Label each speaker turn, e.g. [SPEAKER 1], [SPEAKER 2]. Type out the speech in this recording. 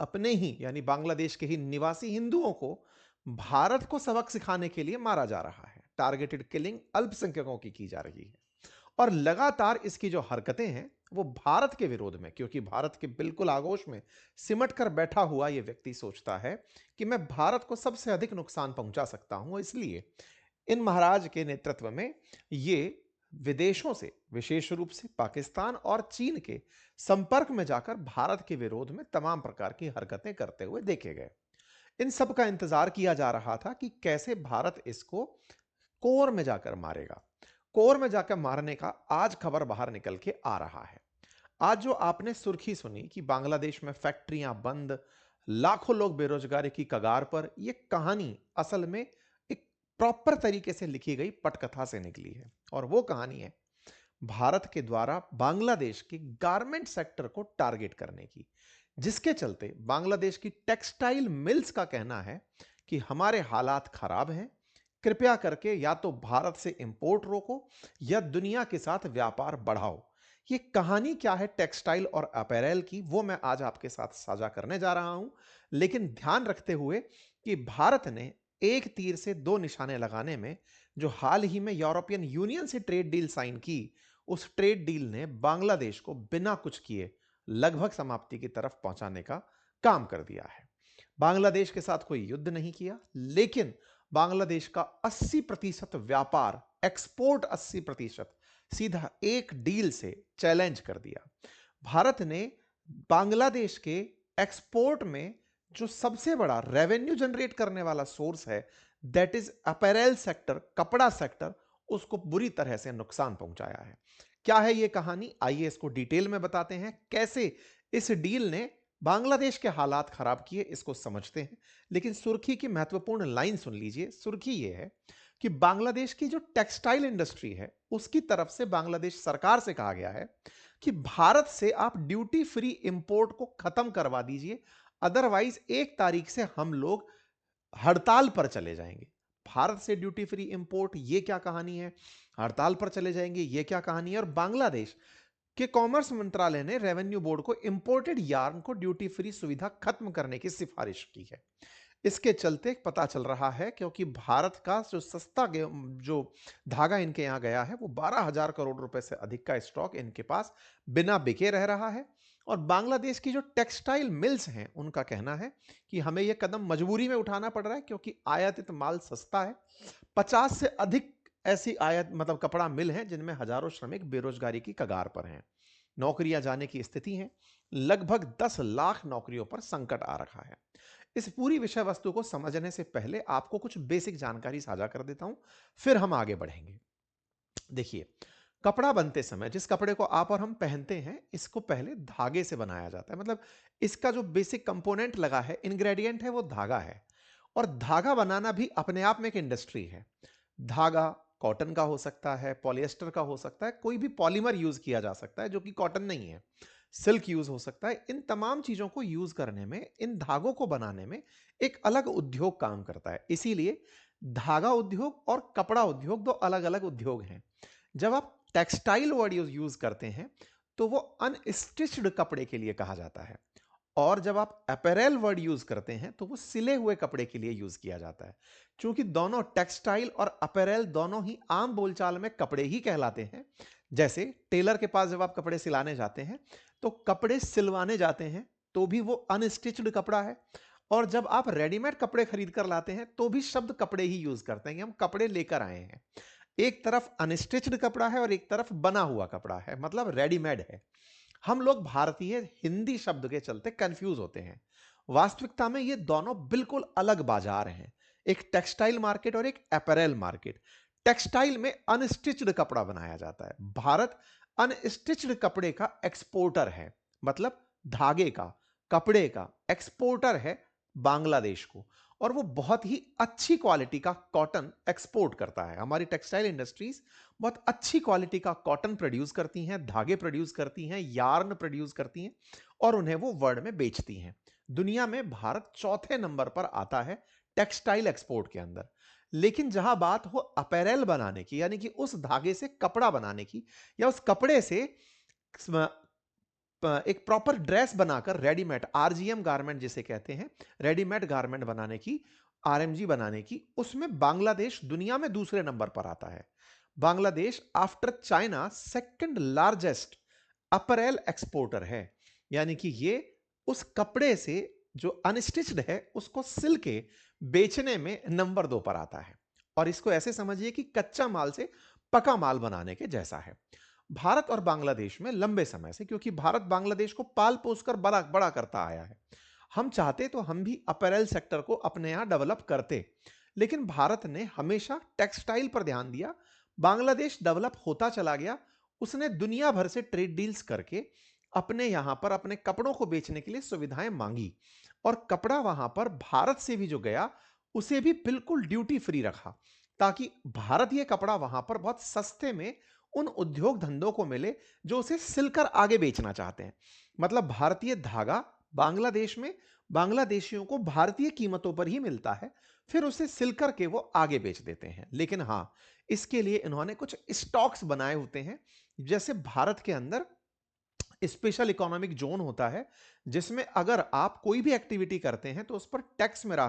[SPEAKER 1] अपने ही यानी बांग्लादेश के ही निवासी हिंदुओं को भारत को सबक सिखाने के लिए मारा जा रहा है। टारगेटेड किलिंग अल्पसंख्यकों की जा रही है और लगातार इसकी जो हरकतें हैं वो भारत के विरोध में, क्योंकि भारत के बिल्कुल आगोश में सिमट कर बैठा हुआ ये व्यक्ति सोचता है कि मैं भारत को सबसे अधिक नुकसान पहुंचा सकता हूं, इसलिए इन महाराज के नेतृत्व में ये विदेशों से, विशेष रूप से पाकिस्तान और चीन के संपर्क में जाकर भारत के विरोध में तमाम प्रकार की हरकतें करते हुए देखे गए। इन सब का इंतजार किया जा रहा था कि कैसे भारत इसको कोर में जाकर मारेगा। कोर में जाकर मारने का आज खबर बाहर निकल के आ रहा है। आज जो आपने सुर्खी सुनी कि बांग्लादेश में फैक्ट्रियां बंद, लाखों लोग बेरोजगारी की कगार पर, यह कहानी असल में एक प्रॉपर तरीके से लिखी गई पटकथा से निकली है। और वो कहानी है भारत के द्वारा बांग्लादेश के गारमेंट सेक्टर को टारगेट करने की, जिसके चलते बांग्लादेश की टेक्सटाइल मिल्स का कहना है कि हमारे हालात खराब हैं, कृपया करके या तो भारत से इंपोर्ट रोको या दुनिया के साथ व्यापार बढ़ाओ। ये कहानी क्या है टेक्सटाइल और अपैरेल की, वो मैं आज आपके साथ साझा करने जा रहा हूं। लेकिन ध्यान रखते हुए कि भारत ने एक तीर से दो निशाने लगाने में जो हाल ही में यूरोपियन यूनियन से ट्रेड डील साइन की, उस ट्रेड डील ने बांग्लादेश को बिना कुछ किए लगभग समाप्ति की तरफ पहुंचाने का काम कर दिया है। बांग्लादेश के साथ कोई युद्ध नहीं किया, लेकिन बांग्लादेश का 80% व्यापार, एक्सपोर्ट 80% सीधा एक डील से चैलेंज कर दिया। भारत ने बांग्लादेश के एक्सपोर्ट में जो सबसे बड़ा रेवेन्यू जनरेट करने वाला सोर्स है, दैट इज अपैरेल सेक्टर, कपड़ा सेक्टर, उसको बुरी तरह से नुकसान पहुंचाया है। क्या है यह कहानी, आइए इसको डिटेल में बताते हैं। कैसे इस डील ने बांग्लादेश के हालात खराब किए, इसको समझते हैं। लेकिन सुर्खी की महत्वपूर्ण लाइन सुन लीजिए। सुर्खी यह है कि बांग्लादेश की जो टेक्सटाइल इंडस्ट्री है, उसकी तरफ से बांग्लादेश सरकार से कहा गया है कि भारत से आप ड्यूटी फ्री इंपोर्ट को खत्म करवा दीजिए, अदरवाइज 1 तारीख से हम लोग हड़ताल पर चले जाएंगे। भारत से ड्यूटी फ्री इंपोर्ट, ये क्या कहानी है? हड़ताल पर चले जाएंगे, ये क्या कहानी है? और बांग्लादेश के कॉमर्स मंत्रालय ने रेवेन्यू बोर्ड को इंपोर्टेड यार्न को ड्यूटी फ्री सुविधा खत्म करने की सिफारिश की है। इसके चलते पता चल रहा है, क्योंकि भारत का जो सस्ता जो धागा इनके यहां गया है, वो 12,000 करोड़ रुपए से अधिक का स्टॉक इनके पास बिना बिके रह रहा है। और बांग्लादेश की जो टेक्सटाइल मिल्स हैं, उनका कहना है कि हमें यह कदम मजबूरी में उठाना पड़ रहा है, क्योंकि आयातित माल सस्ता है। 50 से अधिक ऐसी आयात मतलब कपड़ा मिल हैं जिनमें हजारों श्रमिक बेरोजगारी की कगार पर हैं, नौकरियां जाने की स्थिति है। लगभग 10 लाख नौकरियों पर संकट आ रखा है। इस पूरी विषय वस्तु को समझने से पहले आपको कुछ बेसिक जानकारी साझा कर देता हूं, फिर हम आगे बढ़ेंगे। देखिए, कपड़ा बनते समय जिस कपड़े को आप और हम पहनते हैं, इसको पहले धागे से बनाया जाता है। मतलब इसका जो बेसिक कंपोनेंट लगा है, इंग्रेडिएंट है, वो धागा है। और धागा बनाना भी अपने आप में एक इंडस्ट्री है। धागा कॉटन का हो सकता है, पॉलिएस्टर का हो सकता है, कोई भी पॉलीमर यूज किया जा सकता है जो कि कॉटन नहीं है। सिल्क यूज हो सकता है। इन तमाम चीजों को यूज करने में, इन धागों को बनाने में एक अलग उद्योग काम करता है। इसीलिए धागा उद्योग और कपड़ा उद्योग दो अलग अलग उद्योग हैं। जब आप टेक्सटाइल वर्ड यूज करते हैं, तो वो अनस्टिच्ड कपड़े के लिए कहा जाता है। और जब आप अपैरेल वर्ड यूज करते हैं, तो वो सिले हुए कपड़े के लिए यूज किया जाता है। क्योंकि दोनों टेक्सटाइल और अपैरेल दोनों ही आम बोलचाल में कपड़े ही कहलाते हैं। जैसे टेलर के पास जब आप कपड़े सिलाने जाते हैं, तो कपड़े सिलवाने जाते हैं, तो भी वो अनस्टिच्ड कपड़ा है। और जब आप रेडीमेड कपड़े खरीद कर लाते हैं, तो भी शब्द कपड़े ही यूज करते हैं कि हम कपड़े लेकर आए हैं। एक तरफ अनस्टिच्ड कपड़ा है और एक तरफ बना हुआ कपड़ा है, मतलब रेडीमेड है। हम लोग भारतीय हिंदी शब्द के चलते कंफ्यूज होते हैं। वास्तविकता में ये दोनों बिल्कुल अलग बाजार हैं, एक टेक्सटाइल मार्केट और एक अपैरेल मार्केट। टेक्सटाइल में अनस्टिच्ड कपड़ा बनाया जाता है। भारत अनस्टिच्ड कपड़े का एक्सपोर्टर है, मतलब धागे का, कपड़े का एक्सपोर्टर है बांग्लादेश को। और वो बहुत ही अच्छी क्वालिटी का कॉटन एक्सपोर्ट करता है। हमारी टेक्सटाइल इंडस्ट्रीज बहुत अच्छी क्वालिटी का कॉटन प्रोड्यूस करती हैं, धागे प्रोड्यूस करती हैं, यार्न प्रोड्यूस करती हैं और उन्हें वो वर्ल्ड में बेचती हैं। दुनिया में भारत चौथे नंबर पर आता है टेक्सटाइल एक्सपोर्ट के अंदर। लेकिन जहां बात हो अपैरेल बनाने की, यानी कि उस धागे से कपड़ा बनाने की या उस कपड़े से एक प्रॉपर ड्रेस बनाकर रेडीमेड आरजीएम गारमेंट जिसे कहते हैं, रेडीमेड गारमेंट बनाने की, आरएमजी बनाने की, उसमें बांग्लादेश दुनिया में दूसरे नंबर पर आता है। Bangladesh after China second largest April exporter है। यानी कि ये उस कपड़े से जो अनस्टिच्ड है उसको सिल के बेचने में नंबर 2 पर आता है। और इसको ऐसे समझिए कि कच्चा माल से पका माल बनाने के जैसा है। भारत और बांग्लादेश में लंबे समय से, क्योंकि भारत बांग्लादेश को पाल पोसकर बड़ा बड़ा करता आया है, हम चाहते तो हम भी अपैरल सेक्टर को अपने यहां डेवलप करते, लेकिन भारत ने हमेशा टेक्सटाइल पर ध्यान दिया। बांग्लादेश डेवलप होता चला गया, उसने दुनिया भर से ट्रेड डील्स करके अपने यहां पर अपने कपड़ों को बेचने के लिए सुविधाएं मांगी, और कपड़ा वहां पर भारत से भी जो गया उसे भी बिल्कुल ड्यूटी फ्री रखा, ताकि भारत ये कपड़ा वहां पर बहुत सस्ते में उन उद्योग धंधों को मिले जो उसे सिलकर आगे बेचना चाहते हैं। मतलब भारतीय धागा बांग्लादेश में बांग्लादेशियों को भारतीय कीमतों पर ही मिलता है, फिर उसे सिलकर के वो आगे बेच देते हैं। लेकिन हां, इसके लिए इन्होंने कुछ स्टॉक्स बनाए होते हैं। जैसे भारत के अंदर स्पेशल इकोनॉमिक जोन होता है, जिसमें अगर आप कोई भी एक्टिविटी करते हैं तो उस पर टैक्स में राहत